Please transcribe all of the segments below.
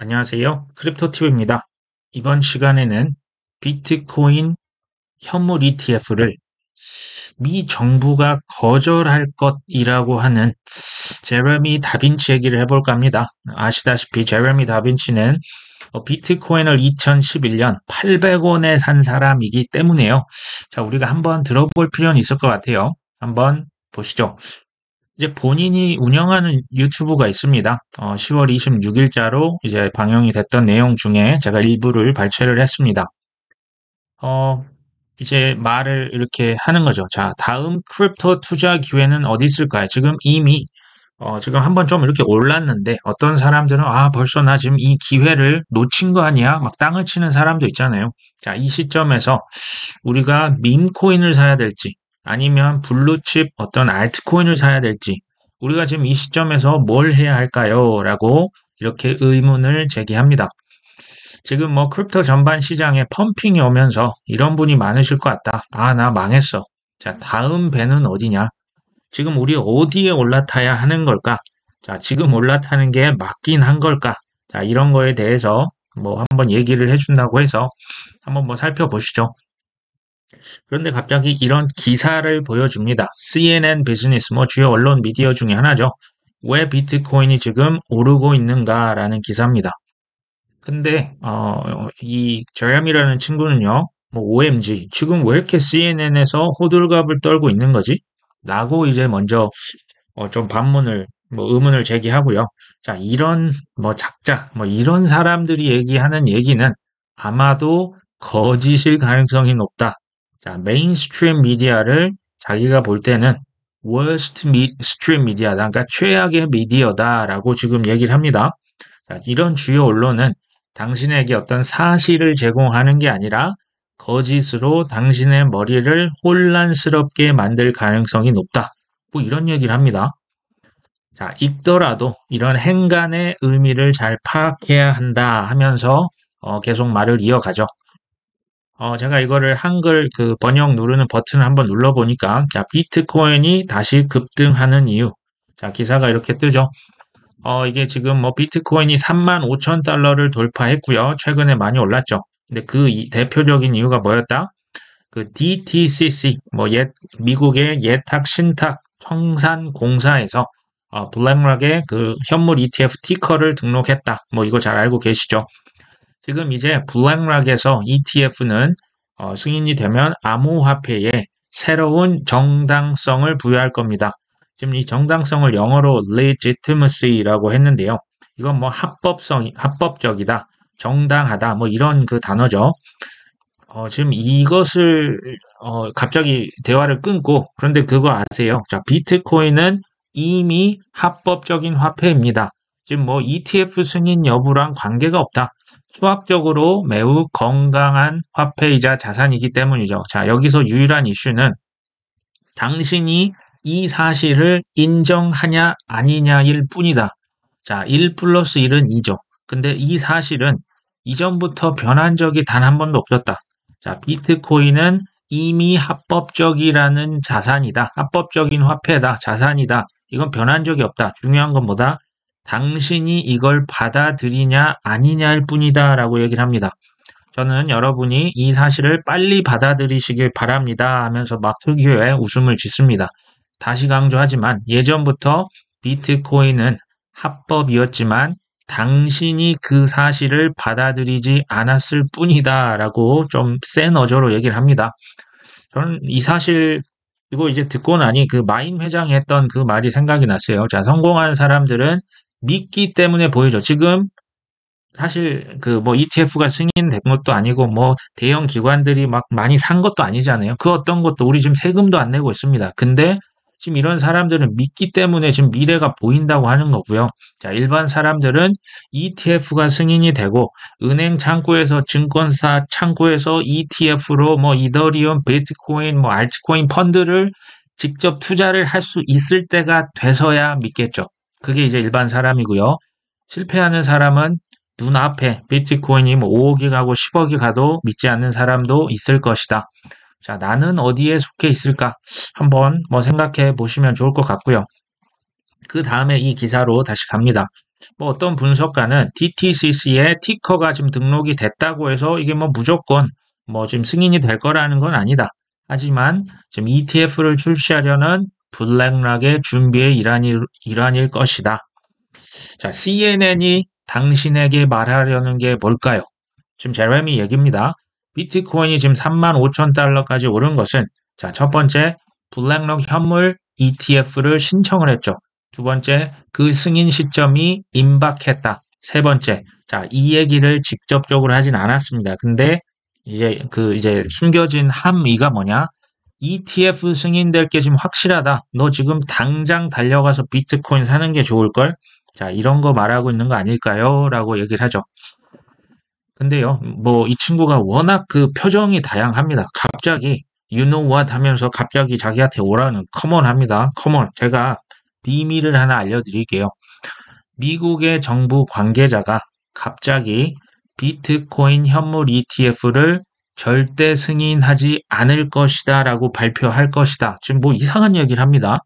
안녕하세요. 크립토팁입니다. 이번 시간에는 비트코인 현물 ETF를 미 정부가 거절할 것이라고 하는 제레미 다빈치 얘기를 해볼까 합니다. 아시다시피 제레미 다빈치는 비트코인을 2011년 800원에 산 사람이기 때문에요. 자, 우리가 한번 들어볼 필요는 있을 것 같아요. 한번 보시죠. 이제 본인이 운영하는 유튜브가 있습니다. 10월 26일자로 이제 방영이 됐던 내용 중에 제가 일부를 발췌를 했습니다. 어, 이제 말을 이렇게 하는 거죠. 자, 다음 크립토 투자 기회는 어디 있을까요? 지금 이미 지금 한번 좀 이렇게 올랐는데 어떤 사람들은 벌써 나 지금 이 기회를 놓친 거 아니야? 막 땅을 치는 사람도 있잖아요. 자, 이 시점에서 우리가 밈코인을 사야 될지 아니면 블루칩 어떤 알트코인을 사야 될지 우리가 지금 이 시점에서 뭘 해야 할까요? 라고 이렇게 의문을 제기합니다. 지금 뭐 크립토 전반 시장에 펌핑이 오면서 이런 분이 많으실 것 같다. 나 망했어. 자, 다음 배는 어디냐? 지금 우리 어디에 올라타야 하는 걸까? 자, 지금 올라타는 게 맞긴 한 걸까? 자, 이런 거에 대해서 뭐 한번 얘기를 해준다고 해서 한번 뭐 살펴보시죠. 그런데 갑자기 이런 기사를 보여줍니다. CNN 비즈니스, 뭐 주요 언론 미디어 중에 하나죠. 왜 비트코인이 지금 오르고 있는가라는 기사입니다. 근데 이 저렴이라는 친구는요, 뭐 OMG, 지금 왜 이렇게 CNN에서 호들갑을 떨고 있는 거지? 라고 이제 먼저 좀 반문을 뭐 의문을 제기하고요. 자, 이런 뭐 작자, 뭐 이런 사람들이 얘기하는 얘기는 아마도 거짓일 가능성이 높다. 자, 메인스트림 미디어를 자기가 볼 때는 worst stream 미디어다. 그러니까 최악의 미디어다라고 지금 얘기를 합니다. 자, 이런 주요 언론은 당신에게 어떤 사실을 제공하는 게 아니라 거짓으로 당신의 머리를 혼란스럽게 만들 가능성이 높다. 뭐 이런 얘기를 합니다. 자, 읽더라도 이런 행간의 의미를 잘 파악해야 한다 하면서 계속 말을 이어가죠. 제가 이거를 한글 그 번역 누르는 버튼을 한번 눌러보니까, 자, 비트코인이 다시 급등하는 이유. 자, 기사가 이렇게 뜨죠. 이게 지금 뭐 비트코인이 35,000달러를 돌파했고요. 최근에 많이 올랐죠. 근데 그 대표적인 이유가 뭐였다? 그 DTCC, 뭐 미국의 예탁 신탁 청산 공사에서 블랙락의 그 현물 ETF 티커를 등록했다. 뭐 이거 잘 알고 계시죠? 지금 이제 블랙락에서 ETF는 승인이 되면 암호화폐에 새로운 정당성을 부여할 겁니다. 지금 이 정당성을 영어로 legitimacy라고 했는데요. 이건 뭐 합법적이다, 정당하다, 뭐 이런 그 단어죠. 지금 이것을 갑자기 대화를 끊고, 그런데 그거 아세요? 자, 비트코인은 이미 합법적인 화폐입니다. 지금 뭐 ETF 승인 여부랑 관계가 없다. 수학적으로 매우 건강한 화폐이자 자산이기 때문이죠. 자, 여기서 유일한 이슈는 당신이 이 사실을 인정하냐 아니냐일 뿐이다. 자, 1 플러스 1은 2죠. 근데 이 사실은 이전부터 변한 적이 단 한 번도 없었다. 자, 비트코인은 이미 합법적이라는 자산이다. 합법적인 화폐다. 자산이다. 이건 변한 적이 없다. 중요한 건 뭐다? 당신이 이걸 받아들이냐 아니냐일 뿐이다 라고 얘기를 합니다. 저는 여러분이 이 사실을 빨리 받아들이시길 바랍니다 하면서 막 특유의 웃음을 짓습니다. 다시 강조하지만 예전부터 비트코인은 합법이었지만 당신이 그 사실을 받아들이지 않았을 뿐이다 라고 좀 센 어조로 얘기를 합니다. 저는 이 사실 이거 이제 듣고 나니 그 마인 회장이 했던 그 말이 생각이 났어요. 자, 성공한 사람들은 믿기 때문에 보이죠. 지금 사실 그 뭐 ETF가 승인된 것도 아니고 뭐 대형 기관들이 막 많이 산 것도 아니잖아요. 그 어떤 것도 우리 지금 세금도 안 내고 있습니다. 근데 지금 이런 사람들은 믿기 때문에 지금 미래가 보인다고 하는 거고요. 자, 일반 사람들은 ETF가 승인이 되고 은행 창구에서 증권사 창구에서 ETF로 뭐 이더리움, 비트코인, 뭐 알트코인 펀드를 직접 투자를 할 수 있을 때가 돼서야 믿겠죠. 그게 이제 일반 사람이고요. 실패하는 사람은 눈앞에 비트코인이 뭐 5억이 가고 10억이 가도 믿지 않는 사람도 있을 것이다. 자, 나는 어디에 속해 있을까? 한번 뭐 생각해 보시면 좋을 것 같고요. 그 다음에 이 기사로 다시 갑니다. 뭐 어떤 분석가는 DTCC에 티커가 지금 등록이 됐다고 해서 이게 뭐 무조건 뭐 지금 승인이 될 거라는 건 아니다. 하지만 지금 ETF를 출시하려는 블랙락의 준비의 일환일 것이다. 자, CNN이 당신에게 말하려는 게 뭘까요? 지금 제레미 얘기입니다. 비트코인이 지금 35,000달러까지 오른 것은 자, 첫 번째 블랙록 현물 ETF를 신청을 했죠. 두 번째, 그 승인 시점이 임박했다. 세 번째, 자, 이 얘기를 직접적으로 하진 않았습니다. 근데 이제 숨겨진 함의가 뭐냐? ETF 승인될 게 지금 확실하다. 너 지금 당장 달려가서 비트코인 사는 게 좋을걸? 자, 이런 거 말하고 있는 거 아닐까요? 라고 얘기를 하죠. 근데요, 뭐, 이 친구가 워낙 그 표정이 다양합니다. 갑자기, you know what 하면서 갑자기 자기한테 오라는 come on 합니다. come on. 제가 비밀을 하나 알려드릴게요. 미국의 정부 관계자가 갑자기 비트코인 현물 ETF를 절대 승인하지 않을 것이다 라고 발표할 것이다. 지금 뭐 이상한 얘기를 합니다.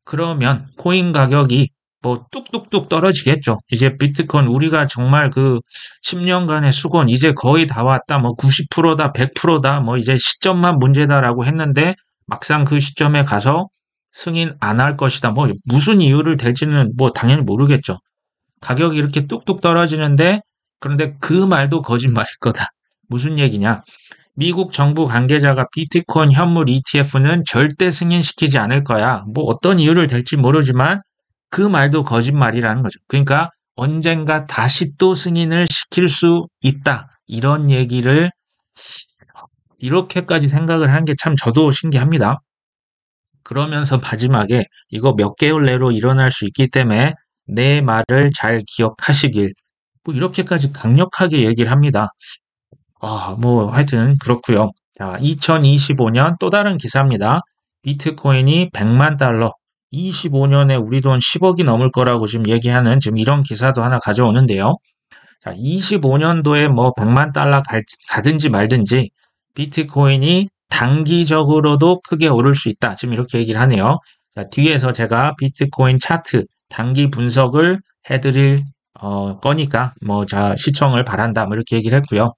그러면 코인 가격이 뭐 뚝뚝뚝 떨어지겠죠. 이제 비트코인 우리가 정말 그 10년간의 수건 이제 거의 다 왔다. 뭐 90%다, 100%다. 뭐 이제 시점만 문제다라고 했는데 막상 그 시점에 가서 승인 안 할 것이다. 뭐 무슨 이유를 댈지는 뭐 당연히 모르겠죠. 가격이 이렇게 뚝뚝 떨어지는데 그런데 그 말도 거짓말일 거다. 무슨 얘기냐? 미국 정부 관계자가 비트코인 현물 ETF는 절대 승인시키지 않을 거야. 뭐 어떤 이유를 댈지 모르지만 그 말도 거짓말이라는 거죠. 그러니까 언젠가 다시 또 승인을 시킬 수 있다. 이런 얘기를 이렇게까지 생각을 한 게 참 저도 신기합니다. 그러면서 마지막에 이거 몇 개월 내로 일어날 수 있기 때문에 내 말을 잘 기억하시길. 뭐 이렇게까지 강력하게 얘기를 합니다. 뭐 하여튼 그렇고요. 자, 2025년 또 다른 기사입니다. 비트코인이 100만 달러, 25년에 우리 돈 10억이 넘을 거라고 지금 얘기하는 지금 이런 기사도 하나 가져오는데요. 자, 25년도에 뭐 100만 달러 가든지 말든지 비트코인이 단기적으로도 크게 오를 수 있다. 지금 이렇게 얘기를 하네요. 자, 뒤에서 제가 비트코인 차트 단기 분석을 해드릴 거니까 자 시청을 바란다. 뭐 이렇게 얘기를 했고요.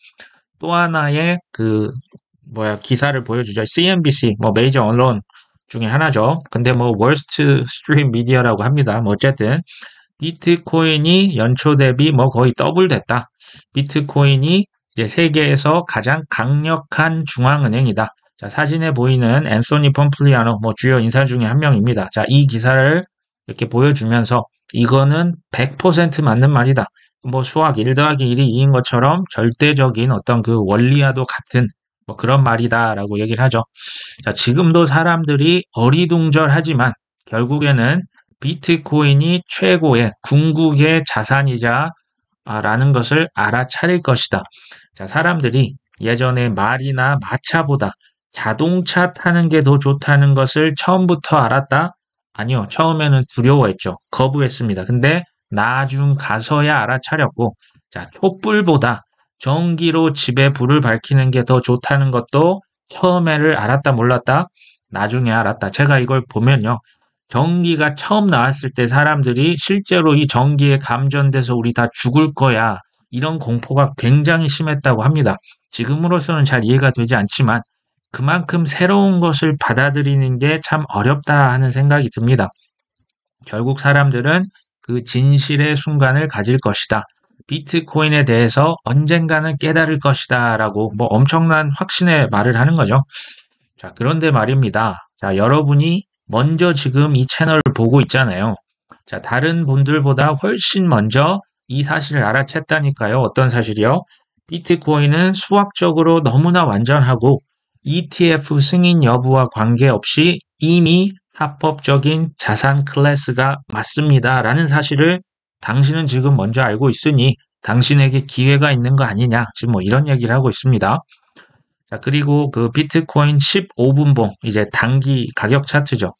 또 하나의 기사를 보여주죠. CNBC 메이저 언론 중에 하나죠. 근데 월스트 스트리트 미디어라고 합니다. 어쨌든 비트코인이 연초 대비 거의 더블 됐다. 비트코인이 이제 세계에서 가장 강력한 중앙은행이다. 자, 사진에 보이는 앤소니 펌플리아노 주요 인사 중에 한 명입니다. 자, 이 기사를 이렇게 보여주면서 이거는 100% 맞는 말이다. 수학 1 더하기 1이 2인 것처럼 절대적인 어떤 그 원리와도 같은 그런 말이다라고 얘기를 하죠. 자, 지금도 사람들이 어리둥절하지만 결국에는 비트코인이 최고의 궁극의 자산이자 라는 것을 알아차릴 것이다. 자, 사람들이 예전에 말이나 마차보다 자동차 타는 게 더 좋다는 것을 처음부터 알았다? 아니요. 처음에는 두려워했죠. 거부했습니다. 근데 나중 가서야 알아차렸고, 자, 촛불보다 전기로 집에 불을 밝히는 게 더 좋다는 것도 처음에를 알았다 몰랐다? 나중에 알았다. 제가 이걸 보면요. 전기가 처음 나왔을 때 사람들이 실제로 이 전기에 감전돼서 우리 다 죽을 거야. 이런 공포가 굉장히 심했다고 합니다. 지금으로서는 잘 이해가 되지 않지만 그만큼 새로운 것을 받아들이는 게 참 어렵다 하는 생각이 듭니다. 결국 사람들은 그 진실의 순간을 가질 것이다. 비트코인에 대해서 언젠가는 깨달을 것이다 라고 엄청난 확신의 말을 하는 거죠. 자, 그런데 말입니다. 자, 여러분이 먼저 지금 이 채널을 보고 있잖아요. 자, 다른 분들보다 훨씬 먼저 이 사실을 알아챘다니까요. 어떤 사실이요? 비트코인은 수학적으로 너무나 완전하고 ETF 승인 여부와 관계없이 이미 합법적인 자산 클래스가 맞습니다. 라는 사실을 당신은 지금 먼저 알고 있으니 당신에게 기회가 있는 거 아니냐. 지금 이런 얘기를 하고 있습니다. 자, 그리고 그 비트코인 15분봉, 이제 단기 가격 차트죠.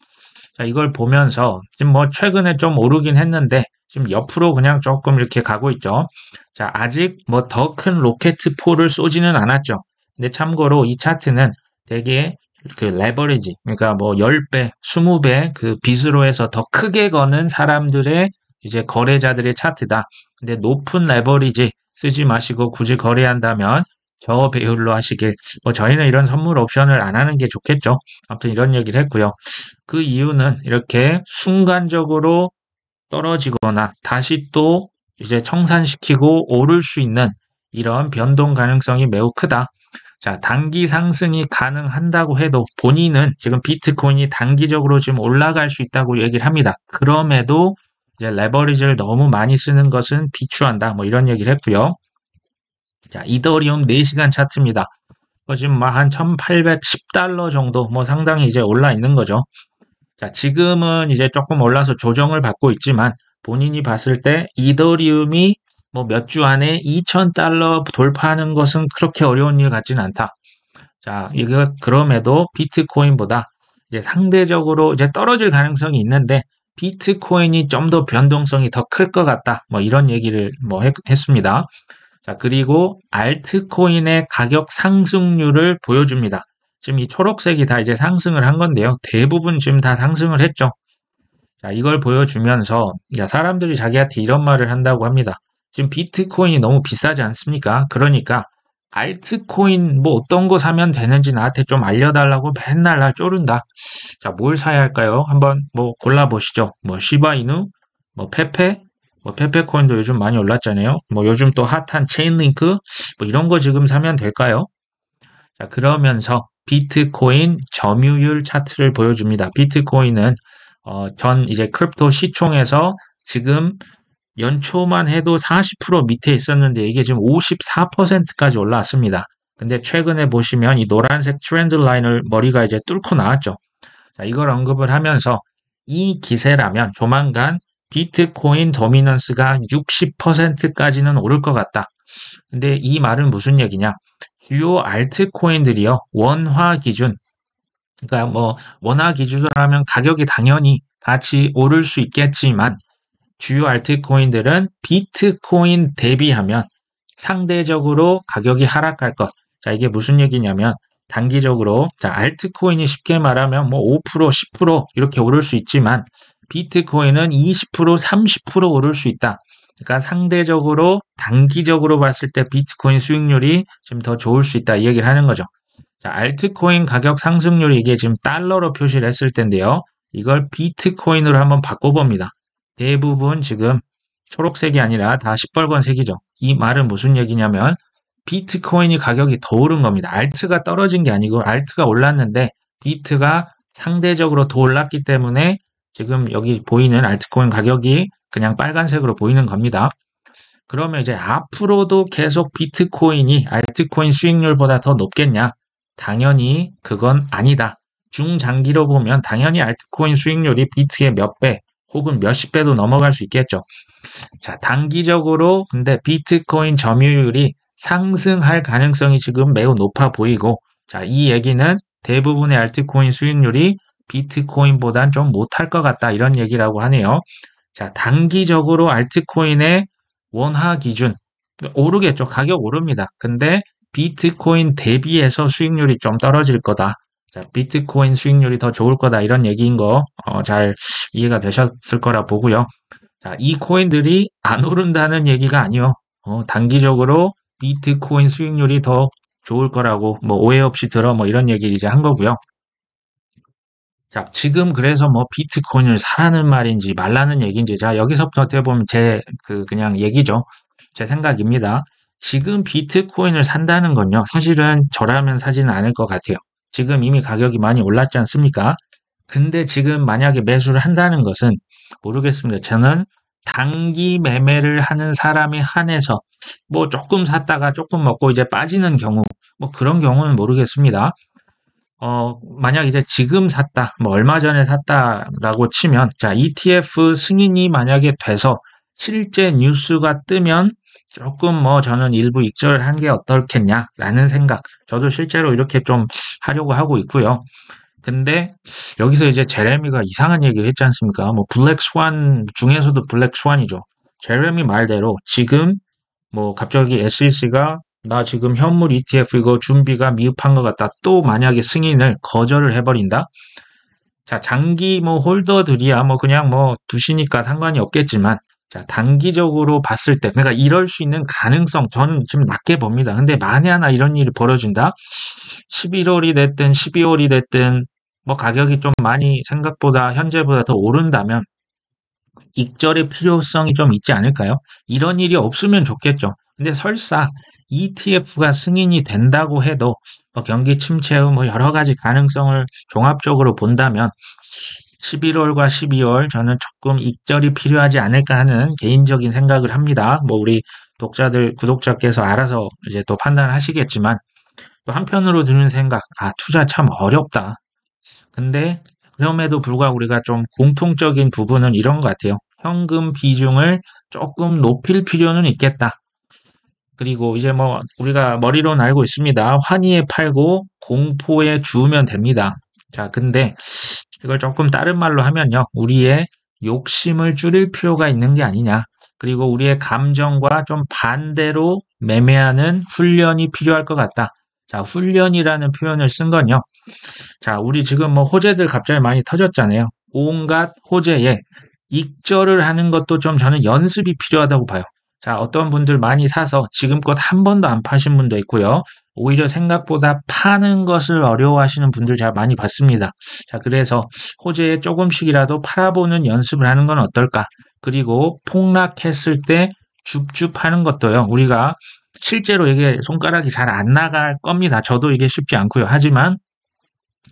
자, 이걸 보면서 지금 최근에 좀 오르긴 했는데 지금 옆으로 그냥 조금 이렇게 가고 있죠. 자, 아직 더 큰 로켓포를 쏘지는 않았죠. 근데 참고로 이 차트는 되게 그 레버리지, 그러니까 10배, 20배 그 빚으로 해서 더 크게 거는 사람들의 이제 거래자들의 차트다. 근데 높은 레버리지 쓰지 마시고 굳이 거래한다면 저배율로 하시길. 뭐 저희는 이런 선물 옵션을 안 하는 게 좋겠죠. 아무튼 이런 얘기를 했고요. 그 이유는 이렇게 순간적으로 떨어지거나 다시 또 이제 청산시키고 오를 수 있는 이런 변동 가능성이 매우 크다. 자, 단기 상승이 가능한다고 해도 본인은 지금 비트코인이 단기적으로 지금 올라갈 수 있다고 얘기를 합니다. 그럼에도 이제 레버리지를 너무 많이 쓰는 것은 비추한다. 뭐 이런 얘기를 했고요. 자, 이더리움 4시간 차트입니다. 지금 한 1810달러 정도 뭐 상당히 이제 올라 있는 거죠. 자, 지금은 이제 조금 올라서 조정을 받고 있지만 본인이 봤을 때 이더리움이 뭐 몇 주 안에 2000달러 돌파하는 것은 그렇게 어려운 일 같지는 않다. 자, 이거 그럼에도 비트코인보다 이제 상대적으로 이제 떨어질 가능성이 있는데 비트코인이 좀 더 변동성이 더 클 것 같다. 뭐 이런 얘기를 뭐 했습니다. 자, 그리고 알트코인의 가격 상승률을 보여줍니다. 지금 이 초록색이 다 이제 상승을 한 건데요. 대부분 지금 다 상승을 했죠. 자, 이걸 보여주면서 사람들이 자기한테 이런 말을 한다고 합니다. 지금 비트코인이 너무 비싸지 않습니까? 그러니까 알트코인 뭐 어떤 거 사면 되는지 나한테 좀 알려달라고 맨날 날 쪼른다. 자, 뭘 사야 할까요? 한번 뭐 골라보시죠. 뭐 시바이누, 뭐 페페, 뭐 페페코인도 요즘 많이 올랐잖아요. 뭐 요즘 또 핫한 체인링크, 뭐 이런 거 지금 사면 될까요? 자, 그러면서 비트코인 점유율 차트를 보여줍니다. 비트코인은 전 이제 크립토 시총에서 지금 연초만 해도 40% 밑에 있었는데 이게 지금 54%까지 올라왔습니다. 근데 최근에 보시면 이 노란색 트렌드 라인을 머리가 이제 뚫고 나왔죠. 자, 이걸 언급을 하면서 이 기세라면 조만간 비트코인 도미넌스가 60%까지는 오를 것 같다. 근데 이 말은 무슨 얘기냐? 주요 알트코인들이요. 원화 기준, 그러니까 뭐 원화 기준으로 하면 가격이 당연히 같이 오를 수 있겠지만 주요 알트코인들은 비트코인 대비하면 상대적으로 가격이 하락할 것. 자, 이게 무슨 얘기냐면 단기적으로 자, 알트코인이 쉽게 말하면 뭐 5%, 10% 이렇게 오를 수 있지만 비트코인은 20%, 30% 오를 수 있다. 그러니까 상대적으로 단기적으로 봤을 때 비트코인 수익률이 지금 더 좋을 수 있다. 이 얘기를 하는 거죠. 자, 알트코인 가격 상승률이 이게 지금 달러로 표시를 했을 텐데요. 이걸 비트코인으로 한번 바꿔봅니다. 대부분 지금 초록색이 아니라 다 시뻘건 색이죠. 이 말은 무슨 얘기냐면 비트코인이 가격이 더 오른 겁니다. 알트가 떨어진 게 아니고 알트가 올랐는데 비트가 상대적으로 더 올랐기 때문에 지금 여기 보이는 알트코인 가격이 그냥 빨간색으로 보이는 겁니다. 그러면 이제 앞으로도 계속 비트코인이 알트코인 수익률보다 더 높겠냐? 당연히 그건 아니다. 중장기로 보면 당연히 알트코인 수익률이 비트의 몇 배 혹은 몇십 배도 넘어갈 수 있겠죠. 자, 단기적으로 근데 비트코인 점유율이 상승할 가능성이 지금 매우 높아 보이고, 자, 이 얘기는 대부분의 알트코인 수익률이 비트코인보단 좀 못할 것 같다 이런 얘기라고 하네요. 자, 단기적으로 알트코인의 원화 기준 오르겠죠. 가격 오릅니다. 근데 비트코인 대비해서 수익률이 좀 떨어질 거다. 자, 비트코인 수익률이 더 좋을 거다 이런 얘기인 거 잘 이해가 되셨을 거라 보고요. 자, 이 코인들이 안 오른다는 얘기가 아니요. 단기적으로 비트코인 수익률이 더 좋을 거라고 뭐 오해 없이 들어 뭐 이런 얘기를 이제 한 거고요. 자, 지금 그래서 뭐 비트코인을 사라는 말인지 말라는 얘기인지 자, 여기서부터 어떻게 보면 제 그냥 얘기죠. 제 생각입니다. 지금 비트코인을 산다는 건요. 사실은 저라면 사지는 않을 것 같아요. 지금 이미 가격이 많이 올랐지 않습니까? 근데 지금 만약에 매수를 한다는 것은 모르겠습니다. 저는 단기 매매를 하는 사람에 한해서 뭐 조금 샀다가 조금 먹고 이제 빠지는 경우 뭐 그런 경우는 모르겠습니다. 만약 이제 지금 샀다, 뭐 얼마 전에 샀다라고 치면, 자, ETF 승인이 만약에 돼서 실제 뉴스가 뜨면 조금 뭐 저는 일부 익절을 한 게 어떻겠냐라는 생각. 저도 실제로 이렇게 좀 하려고 하고 있고요. 근데 여기서 이제 제레미가 이상한 얘기를 했지 않습니까? 뭐 블랙 스완 중에서도 블랙 스완이죠. 제레미 말대로 지금 뭐 갑자기 SEC가 나 지금 현물 ETF 이거 준비가 미흡한 것 같다. 또 만약에 승인을 거절을 해버린다. 자, 장기 뭐 홀더들이야 뭐 그냥 뭐 두시니까 상관이 없겠지만 자, 단기적으로 봤을 때, 그러니까 이럴 수 있는 가능성, 저는 지금 낮게 봅니다. 근데 만에 하나 이런 일이 벌어진다? 11월이 됐든 12월이 됐든, 뭐 가격이 좀 많이 생각보다, 현재보다 더 오른다면, 익절의 필요성이 좀 있지 않을까요? 이런 일이 없으면 좋겠죠. 근데 설사 ETF가 승인이 된다고 해도 뭐 경기 침체 후 뭐 여러 가지 가능성을 종합적으로 본다면 11월과 12월 저는 조금 익절이 필요하지 않을까 하는 개인적인 생각을 합니다. 뭐 우리 독자들, 구독자께서 알아서 이제 또 판단하시겠지만 또 한편으로 드는 생각, 투자 참 어렵다. 근데 그럼에도 불구하고 우리가 좀 공통적인 부분은 이런 것 같아요. 현금 비중을 조금 높일 필요는 있겠다. 그리고 이제 뭐 우리가 머리로는 알고 있습니다. 환희에 팔고 공포에 주우면 됩니다. 자, 근데 이걸 조금 다른 말로 하면요. 우리의 욕심을 줄일 필요가 있는 게 아니냐. 그리고 우리의 감정과 좀 반대로 매매하는 훈련이 필요할 것 같다. 자, 훈련이라는 표현을 쓴 건요. 자, 우리 지금 뭐 호재들 갑자기 많이 터졌잖아요. 온갖 호재에 익절을 하는 것도 좀 저는 연습이 필요하다고 봐요. 자, 어떤 분들 많이 사서 지금껏 한 번도 안 파신 분도 있고요. 오히려 생각보다 파는 것을 어려워하시는 분들 제가 많이 봤습니다. 자, 그래서 호재에 조금씩이라도 팔아보는 연습을 하는 건 어떨까? 그리고 폭락했을 때 줍줍하는 것도요. 우리가 실제로 이게 손가락이 잘 안 나갈 겁니다. 저도 이게 쉽지 않고요. 하지만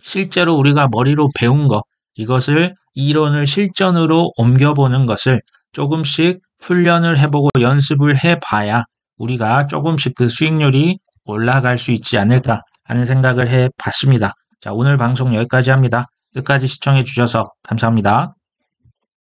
실제로 우리가 머리로 배운 거, 이것을 이론을 실전으로 옮겨보는 것을 조금씩 훈련을 해보고 연습을 해봐야 우리가 조금씩 그 수익률이 올라갈 수 있지 않을까 하는 생각을 해봤습니다. 자, 오늘 방송 여기까지 합니다. 끝까지 시청해 주셔서 감사합니다.